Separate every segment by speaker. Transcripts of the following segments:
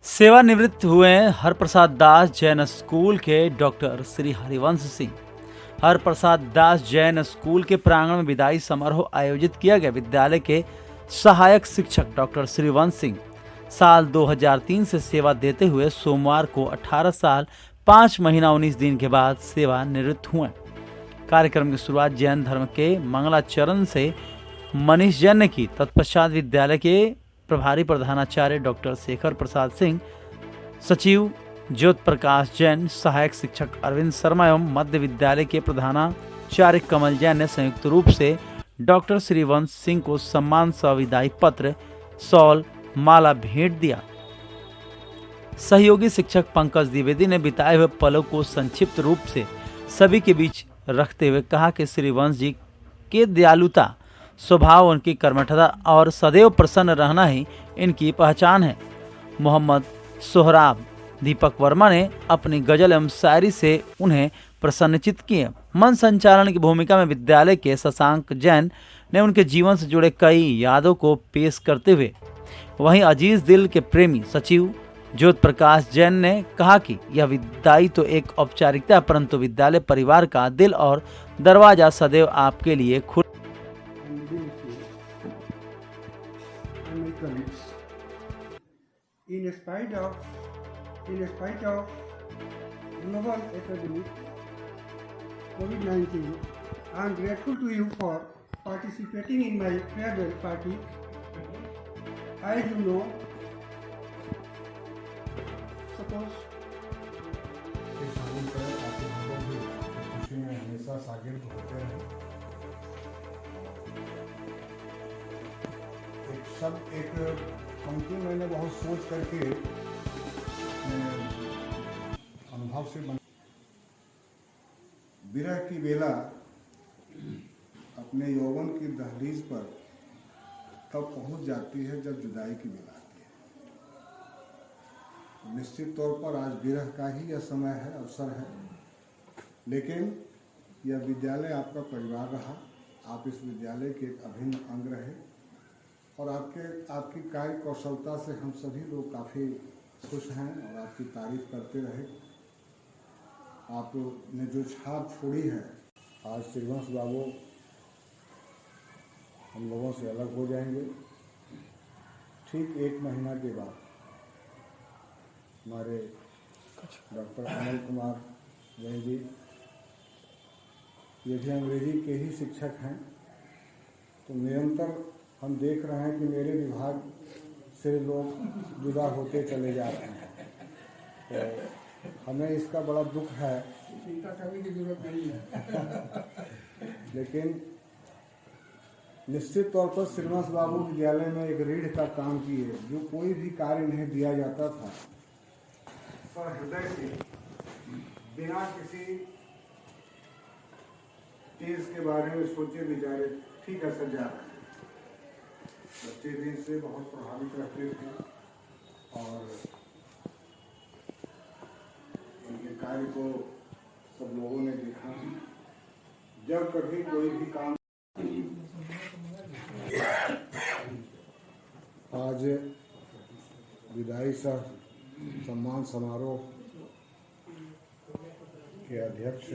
Speaker 1: सेवानिवृत्त हुए हरप्रसाद दास जैन स्कूल के डॉक्टर श्री हरिवंश सिंह। हरप्रसाद दास जैन स्कूल के प्रांगण में विदाई समारोह आयोजित किया गया। विद्यालय के सहायक शिक्षक डॉक्टर श्रीवंश सिंह साल 2003 से सेवा देते हुए सोमवार को 18 साल 5 महीना 19 दिन के बाद सेवानिवृत्त हुए। कार्यक्रम की शुरुआत जैन धर्म के मंगलाचरण से मनीष जैन ने की। तत्पश्चात विद्यालय के प्रभारी प्रधानाचार्य डॉक्टर शेखर प्रसाद सिंह, सचिव ज्योत प्रकाश जैन, सहायक शिक्षक अरविंद शर्मा एवं मध्य विद्यालय के प्रधानाचार्य कमल जैन ने संयुक्त रूप से डॉक्टर श्रीवंश सिंह को सम्मान सह विदाई पत्र, शॉल, माला भेंट दिया। सहयोगी शिक्षक पंकज द्विवेदी ने बिताए हुए पलों को संक्षिप्त रूप से सभी के बीच रखते हुए कहा कि श्रीवंश जी के दयालुता स्वभाव, उनकी कर्मठता और सदैव प्रसन्न रहना ही इनकी पहचान है। मोहम्मद सोहराब दीपक वर्मा ने अपनी गजल एवं शायरी से उन्हें प्रसन्नचित किए। मन संचालन की भूमिका में विद्यालय के शशांक जैन ने उनके जीवन से जुड़े कई यादों को पेश करते हुए वहीं अजीज दिल के प्रेमी सचिव ज्योत प्रकाश जैन ने कहा कि यह विदाई तो एक औपचारिकता है, परंतु विद्यालय परिवार का दिल और दरवाजा सदैव आपके लिए खुला।
Speaker 2: In spite of global epidemic COVID-19, I am grateful to you for participating in my farewell party. As you know, suppose
Speaker 3: खुशी में हमेशा शागिर्द होते रहे। एक पंक्ति मैंने बहुत सोच करके अनुभव से विरह की बेला अपने यौवन की दहलीज पर तब पहुंच जाती है जब जुदाई की बेला आती है। निश्चित तौर पर आज विरह का ही यह समय है, अवसर है, लेकिन यह विद्यालय आपका परिवार रहा। आप इस विद्यालय के एक अभिन्न अंग रहे और आपकी कार्य कौशलता से हम सभी लोग काफ़ी खुश हैं और आपकी तारीफ करते रहे। आपने जो छाप छोड़ी है, आज श्रीवंश बाबू हम लोगों से अलग हो जाएंगे। ठीक 1 महीना के बाद हमारे डॉक्टर अनिल कुमार जैन जी, ये भी अंग्रेजी के ही शिक्षक हैं, तो निरंतर हम देख रहे हैं कि मेरे विभाग से लोग जुदा होते चले जा रहे हैं। तो हमें इसका बड़ा दुख है,
Speaker 2: चिंता करने की जरूरत नहीं है।
Speaker 3: लेकिन निश्चित तौर पर श्रीवंश बाबू विद्यालय में एक रीढ़ का काम किए। जो कोई भी कार्य नहीं दिया जाता था, हृदय से बिना किसी चीज के बारे में सोचे विचारे ठीक है सर जा रहे हैं। बच्चे भी इससे बहुत प्रभावित रहते थे और इनके कार्य को सब लोगों ने देखा। जब कभी कोई भी काम आज विदाई सह सम्मान समारोह के अध्यक्ष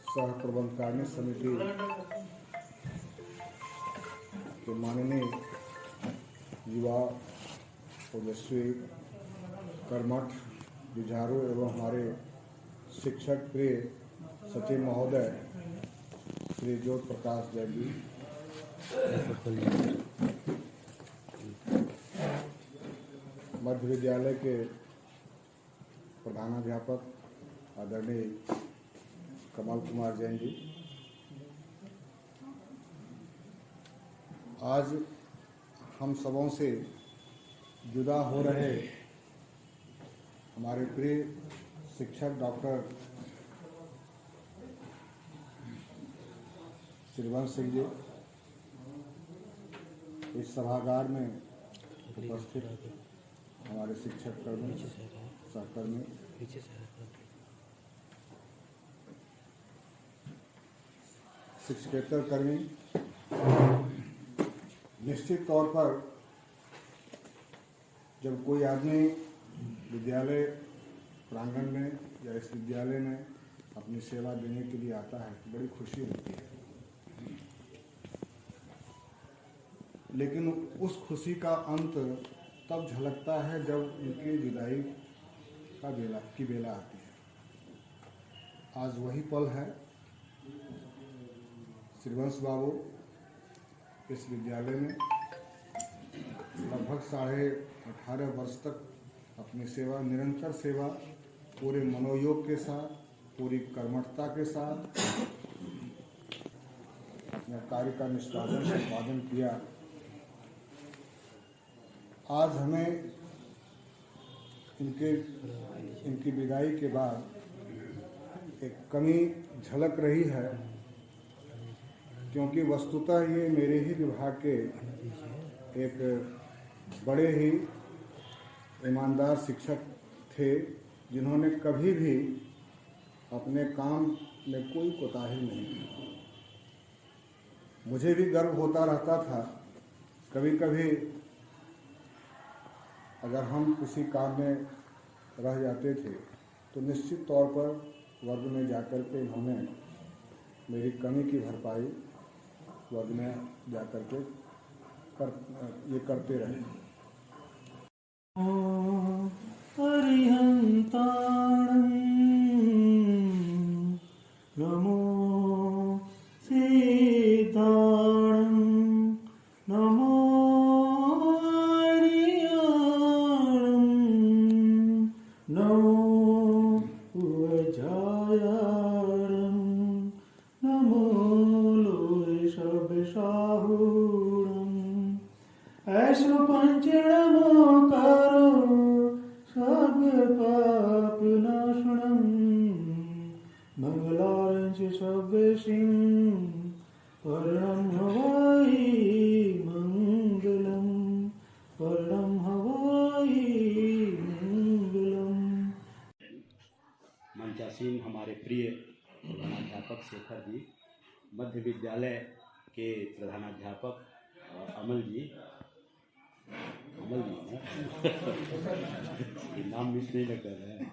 Speaker 3: सह प्रबंधकारिणी समिति के माननीय युवा ओजस्वी कर्मठ जुझारू एवं हमारे शिक्षक प्रिय सचिव महोदय श्री ज्योत प्रकाश जैन जी, मध्य विद्यालय के प्रधानाध्यापक आदरणीय कमल कुमार जैन जी, आज हम सबों से जुदा हो रहे हमारे प्रिय शिक्षक डॉक्टर श्रीवंश सिंह जी इस सभागार में उपस्थित हमारे शिक्षक कर्मी, सहकर्मी, शिक्षकेतर कर्मी, निश्चित तौर पर जब कोई आदमी विद्यालय प्रांगण में या इस विद्यालय में अपनी सेवा देने के लिए आता है तो बड़ी खुशी होती है, लेकिन उस खुशी का अंत तब झलकता है जब उनकी विदाई की बेला आती है। आज वही पल है। श्रीवंश बाबू इस विद्यालय में लगभग 18.5 वर्ष तक अपनी सेवा, निरंतर सेवा, पूरे मनोयोग के साथ, पूरी कर्मठता के साथ अपने कार्य का निष्पादन संपादन किया। आज हमें इनकी विदाई के बाद एक कमी झलक रही है, क्योंकि वस्तुतः ये मेरे ही विभाग के एक बड़े ही ईमानदार शिक्षक थे, जिन्होंने कभी भी अपने काम में कोई कोताही नहीं की। मुझे भी गर्व होता रहता था, कभी कभी अगर हम किसी काम में रह जाते थे तो निश्चित तौर पर वर्ग में जाकर के इन्होंने मेरी कमी की भरपाई वर्ग में जाकर के ये करते रहे।
Speaker 4: नमो सीताणं नमो हरियाणं नमो उजायाणं नमो लोय शब्दशाहूणं ऐसो पंचनमो करो सब पाप नाशनम मंगलारंच सब सिंह परम हवाई मंगलम परम हवाई मंगलम।
Speaker 5: मंचासीन हमारे प्रिय प्रधानाध्यापक शेखर जी, मध्य विद्यालय के प्रधानाध्यापक अमल जी ये नाम मिस नहीं कर रहे हैं।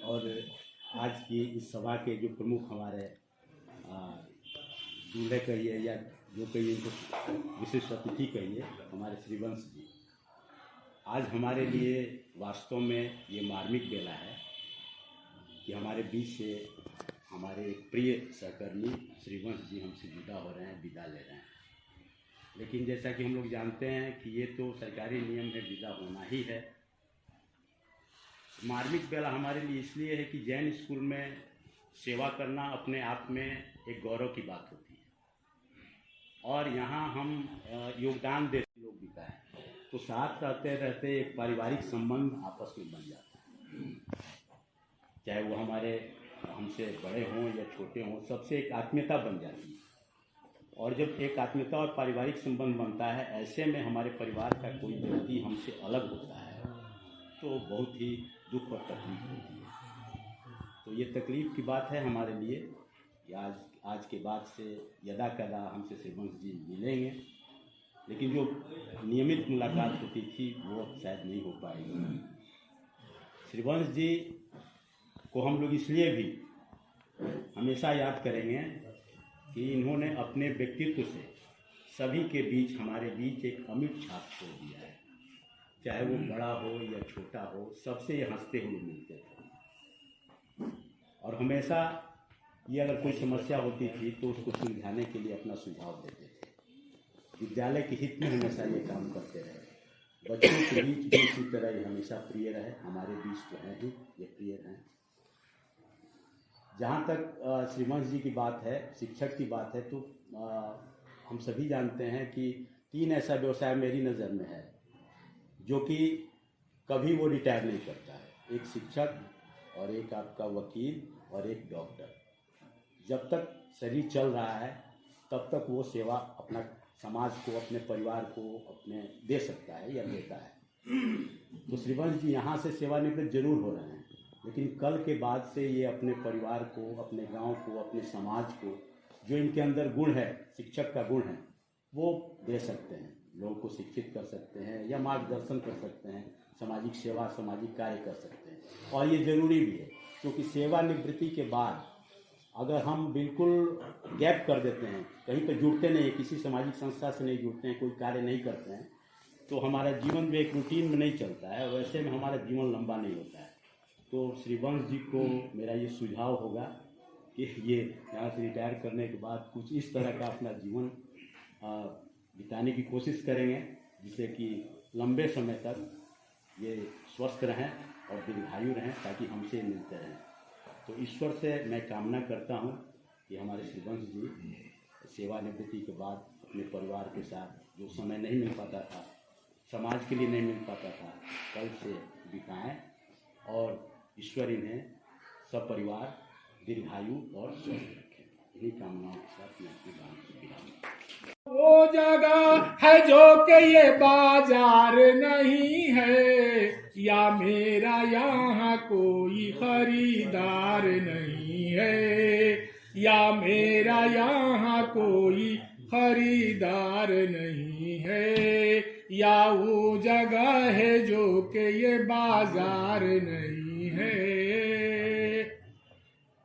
Speaker 5: और आज की इस सभा के जो प्रमुख हमारे दूल्हे कहिए या जो कहिए, इनको विशिष्ट अतिथि कहिए, हमारे श्रीवंश जी, आज हमारे लिए वास्तव में ये मार्मिक बेला है कि हमारे बीच से हमारे प्रिय सहकर्मी श्रीवंश जी हमसे जुदा हो रहे हैं, विदा ले रहे हैं। लेकिन जैसा कि हम लोग जानते हैं कि ये तो सरकारी नियम है, विदा होना ही है। मार्मिक बेला हमारे लिए इसलिए है कि जैन स्कूल में सेवा करना अपने आप में एक गौरव की बात होती है, और यहाँ हम योगदान देते लोग बिताए तो साथ रहते रहते एक पारिवारिक संबंध आपस में बन जाता है। चाहे वो हमारे हमसे बड़े हों या छोटे हों, सबसे एक आत्मीयता बन जाती है। और जब एक आत्मीयता और पारिवारिक संबंध बनता है, ऐसे में हमारे परिवार का कोई व्यक्ति हमसे अलग होता है तो बहुत ही दुख और तकलीफ होती है। तो ये तकलीफ की बात है हमारे लिए कि आज के बाद से यदा कदा हमसे श्रीवंश जी मिलेंगे, लेकिन जो नियमित मुलाकात होती थी वो अब शायद नहीं हो पाएगी। श्रीवंश जी को हम लोग इसलिए भी हमेशा याद करेंगे कि इन्होंने अपने व्यक्तित्व से सभी के बीच, हमारे बीच एक अमिट छाप छोड़ दिया है। चाहे वो बड़ा हो या छोटा हो, सबसे ये हंसते हुए मिलते थे, और हमेशा ये अगर कोई समस्या होती थी तो उसको सुलझाने के लिए अपना सुझाव देते थे। विद्यालय के हित में हमेशा ये काम करते रहे। बच्चों के बीच भी इसी तरह ये हमेशा प्रिय रहे, हमारे बीच तो हैं ही, ये प्रिय रहें। जहाँ तक श्रीवंश जी की बात है, शिक्षक की बात है, तो हम सभी जानते हैं कि 3 ऐसा व्यवसाय मेरी नज़र में है जो कि कभी वो रिटायर नहीं करता है। एक शिक्षक, और एक आपका वकील, और एक डॉक्टर। जब तक शरीर चल रहा है तब तक वो सेवा अपना समाज को, अपने परिवार को अपने दे सकता है या देता है। तो श्रीवंश जी यहाँ से सेवानिवृत्त जरूर हो रहे हैं, लेकिन कल के बाद से ये अपने परिवार को, अपने गांव को, अपने समाज को जो इनके अंदर गुण है, शिक्षक का गुण है, वो दे सकते हैं, लोगों को शिक्षित कर सकते हैं या मार्गदर्शन कर सकते हैं, सामाजिक सेवा, सामाजिक कार्य कर सकते हैं। और ये ज़रूरी भी है, क्योंकि सेवानिवृत्ति के बाद अगर हम बिल्कुल गैप कर देते हैं, कहीं पर जुड़ते नहीं, किसी सामाजिक संस्था से नहीं जुड़ते हैं, कोई कार्य नहीं करते हैं, तो हमारा जीवन भी एक रूटीन में नहीं चलता है, वैसे में हमारा जीवन लंबा नहीं होता है। तो श्री वंश जी को मेरा ये सुझाव होगा कि ये यहाँ से रिटायर करने के बाद कुछ इस तरह का अपना जीवन बिताने की कोशिश करेंगे, जिससे कि लंबे समय तक ये स्वस्थ रहें और दीर्घायु रहें, ताकि हमसे मिलते रहें। तो ईश्वर से मैं कामना करता हूँ कि हमारे श्री वंश जी सेवानिवृत्ति के बाद अपने परिवार के साथ जो समय नहीं मिल पाता था, समाज के लिए नहीं मिल पाता था, कल से बिताएं और ईश्वर इन्हें सपरिवार दीर्घायु और स्वस्थ रखें। इन्हीं कामनाओं के साथ मैं अपनी बात को विराम देता हूं।
Speaker 4: वो जगह है जो कि ये बाजार नहीं है, या मेरा यहाँ कोई खरीदार नहीं है, या मेरा यहाँ कोई खरीदार नहीं है, या वो जगह है जो कि ये बाजार नहीं है।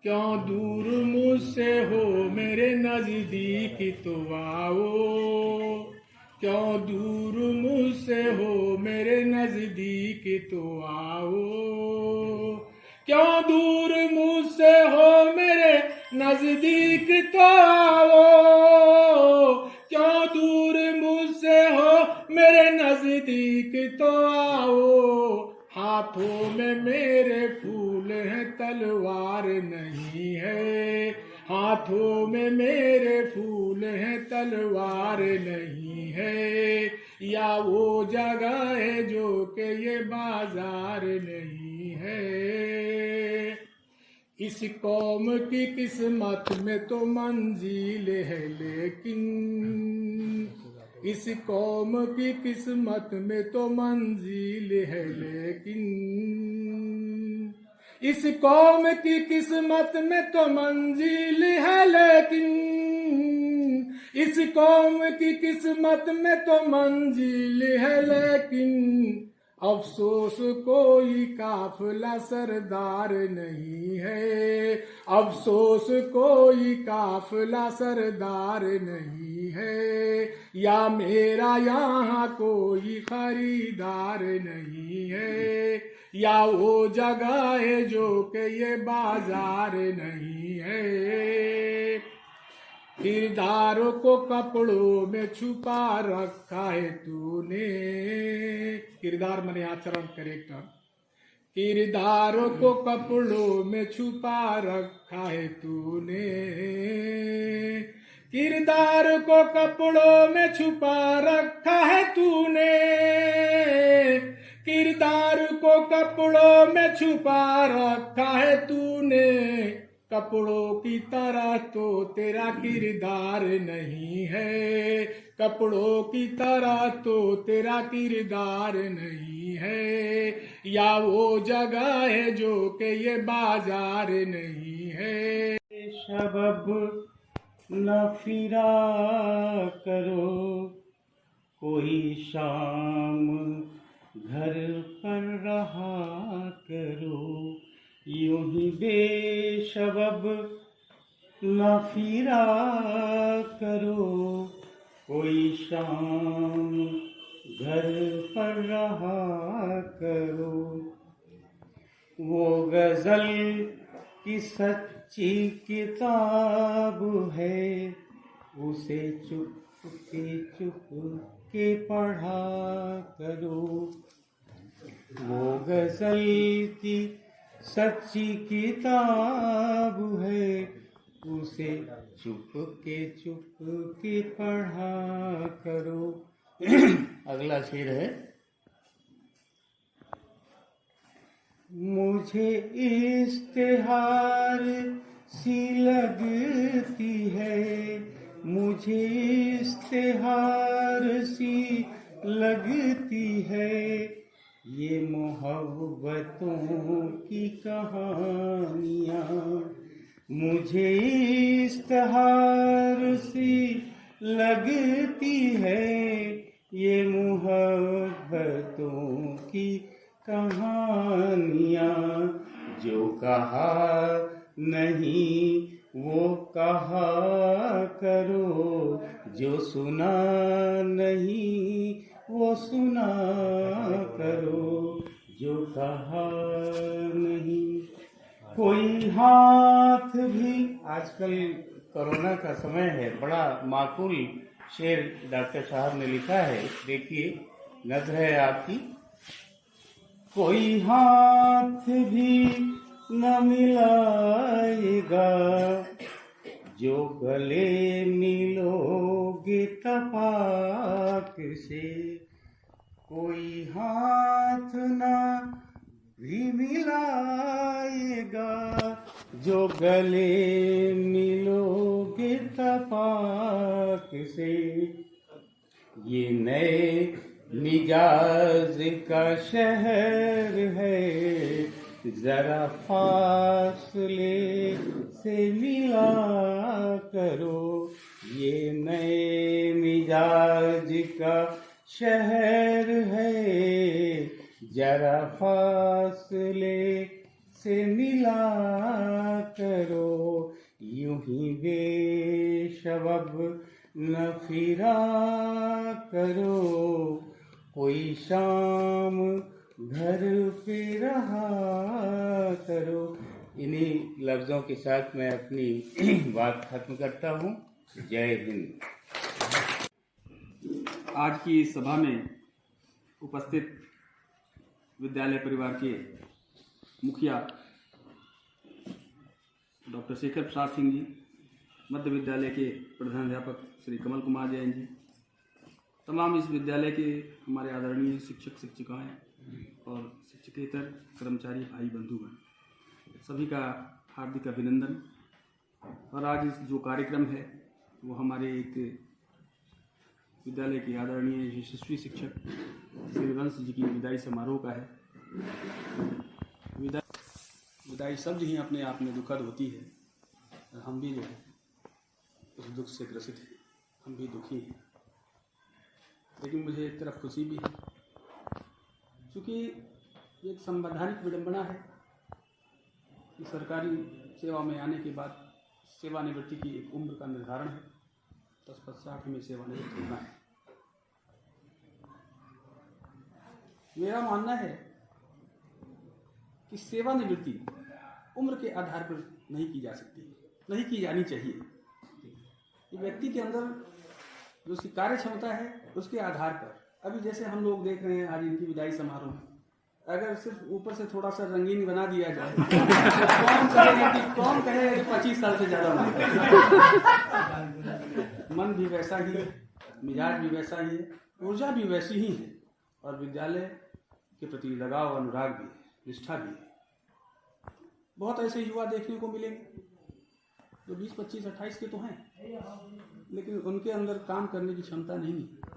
Speaker 4: क्यों दूर मुझसे हो मेरे नजदीक तो आओ, क्यों दूर मुझसे हो मेरे नजदीक तो आओ, क्यों दूर मुझसे हो मेरे नजदीक तो आओ, क्यों दूर मुझसे हो मेरे नजदीक तो आओ। हाथों में मेरे फूल हैं तलवार नहीं है, हाथों में मेरे फूल हैं तलवार नहीं है, या वो जगह है जो कि ये बाजार नहीं है। इस कौम की किस्मत में तो मंजिल है, लेकिन इस कौम की किस्मत में तो मंजिल है, लेकिन इस कौम की किस्मत में तो मंजिल है, लेकिन इस कौम की किस्मत में तो मंजिल है, लेकिन अफसोस कोई काफिला सरदार नहीं है, अफसोस कोई काफिला सरदार नहीं है, या मेरा यहाँ कोई खरीदार नहीं है, या वो जगह है जो कि ये बाजार नहीं है। किरदारों को कपड़ों में छुपा रखा है तूने, किरदार माने आचरण, कैरेक्टर। किरदारों को कपड़ों में छुपा रखा है तूने, किरदार को कपड़ों में छुपा रखा है तूने, किरदार को कपड़ों में छुपा रखा है तूने। कपड़ों की तरह तो तेरा किरदार नहीं है, कपड़ों की तरह तो तेरा किरदार नहीं है, या वो जगह है जो कि ये बाजार नहीं है।
Speaker 6: शबब न फिरा करो, कोई शाम घर पर रहा करो, यूं ही बेशबब न फिरा करो, कोई शाम घर पर रहा करो। वो गजल की सच्ची किताब है, उसे चुप के पढ़ा करो। वो गजल की सच्ची किताब है, उसे चुप के पढ़ा करो। अगला शेर है, मुझे इश्तिहार सी लगती है, मुझे इश्तिहार सी लगती है, ये मोहब्बतों की कहानियाँ मुझे इश्तहार सी लगती है ये मोहब्बतों की कहानियाँ। जो कहा नहीं वो कहा करो, जो सुना नहीं वो सुना करो, जो कहा नहीं। कोई हाथ भी, आजकल कोरोना का समय है, बड़ा माकूल शेर डॉक्टर साहब ने लिखा है, देखिए नज़र है आपकी। कोई हाथ भी न मिलाएगा जो गले मिलोगे तपाक से। कोई हाथ ना भी मिलाएगा जो गले मिलोगे तपाक से। ये नए मिजाज का शहर है, जरा फासले से मिला करो। ये नए मिजाज का शहर है, जरा फासले से मिला करो। यूं ही बेशबब न फिरा करो, कोई शाम घर पे रहा करो। इन्हीं लफ्ज़ों के साथ मैं अपनी बात खत्म करता हूँ। जय हिंद।
Speaker 7: आज की इस सभा में उपस्थित विद्यालय परिवार के मुखिया डॉक्टर शेखर प्रसाद सिंह जी, मध्य विद्यालय के प्रधानाध्यापक श्री कमल कुमार जैन जी, तमाम इस विद्यालय के हमारे आदरणीय शिक्षक शिक्षिकाएं और शिक्षकेतर कर्मचारी भाई बंधुगण, सभी का हार्दिक अभिनंदन। और आज इस जो कार्यक्रम है वो हमारे एक विद्यालय के आदरणीय यशस्वी शिक्षक श्री हरिवंश जी की विदाई समारोह का है। विदाई शब्द ही अपने आप में दुखद होती है, और हम भी जो है उस दुख से ग्रसित हैं, हम भी दुखी हैं। लेकिन मुझे एक तरफ खुशी भी है, क्योंकि एक संवैधानिक विडंबना है कि सरकारी सेवा में आने के बाद सेवानिवृत्ति की एक उम्र का निर्धारण है, तत्पश्चात हमें सेवानिवृत्त होना है। मेरा मानना है कि सेवानिवृत्ति उम्र के आधार पर नहीं की जा सकती, नहीं की जानी चाहिए। ये व्यक्ति के अंदर जो उसकी कार्य क्षमता है उसके आधार पर। अभी जैसे हम लोग देख रहे हैं आज इनकी विदाई समारोह में, अगर सिर्फ ऊपर से थोड़ा सा रंगीन बना दिया जाए तो कौन कहेगा कि 25 साल से ज़्यादा मन भी वैसा ही है, मिजाज भी वैसा ही है, ऊर्जा भी वैसी ही है, और विद्यालय के प्रति लगाव अनुराग भी है, निष्ठा भी है। बहुत ऐसे युवा देखने को मिलेंगे जो 20, 25, 28 के तो हैं, लेकिन उनके अंदर काम करने की क्षमता नहीं है।